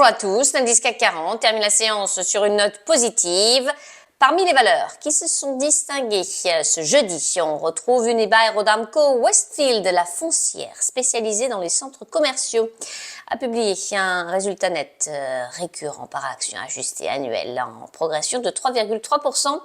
Bonjour à tous, l'indice CAC 40 termine la séance sur une note positive. Parmi les valeurs qui se sont distinguées ce jeudi, on retrouve Unibail Rodamco Westfield, la foncière spécialisée dans les centres commerciaux, a publié un résultat net récurrent par action ajusté annuel en progression de 3,3%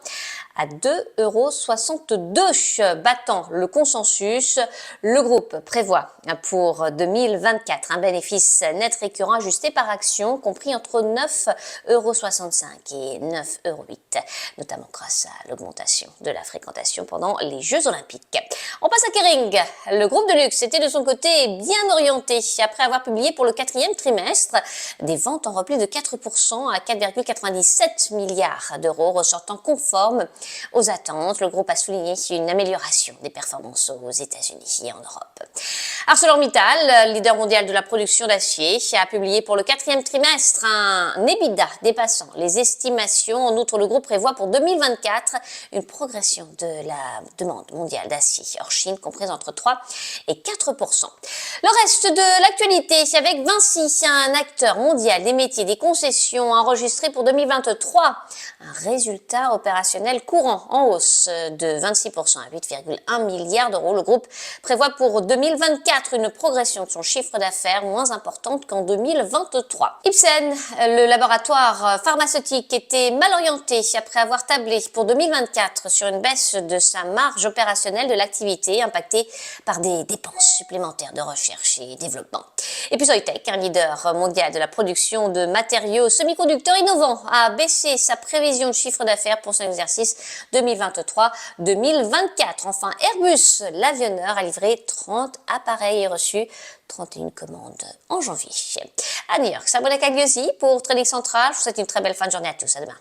à 2,62 €, battant le consensus. Le groupe prévoit pour 2024 un bénéfice net récurrent ajusté par action compris entre 9,65 € et 9,08 €, notamment grâce à l'augmentation de la fréquentation pendant les Jeux Olympiques. On passe à Kering. Le groupe de luxe était de son côté bien orienté après avoir publié pour le quatrième trimestre des ventes en repli de 4% à 4,97 milliards d'euros, ressortant conforme aux attentes. Le groupe a souligné une amélioration des performances aux États-Unis et en Europe. ArcelorMittal, leader mondial de la production d'acier, a publié pour le quatrième trimestre un EBITDA dépassant les estimations. En outre, le groupe prévoit pour 2024 une progression de la demande mondiale d'acier hors Chine comprise entre 3 et 4%. Le reste de l'actualité avec Vinci, un acteur mondial des métiers des concessions, a enregistré pour 2023 un résultat opérationnel courant en hausse de 26% à 8,1 milliards d'euros. Le groupe prévoit pour 2024 une progression de son chiffre d'affaires moins importante qu'en 2023. Ipsen, le laboratoire pharmaceutique, était mal orienté après avoir tablé pour 2024 sur une baisse de sa marge opérationnelle de l'activité impactée par des dépenses supplémentaires de recherche et développement. Et puis Soitec, un leader mondial de la production de matériaux semi-conducteurs innovants, a baissé sa prévision de chiffre d'affaires pour son exercice 2023-2024. Enfin, Airbus, l'avionneur, a livré 30 appareils et reçu 31 commandes en janvier. À New York, Sabrina Cagliosi pour Trading Central. Je vous souhaite une très belle fin de journée à tous. À demain.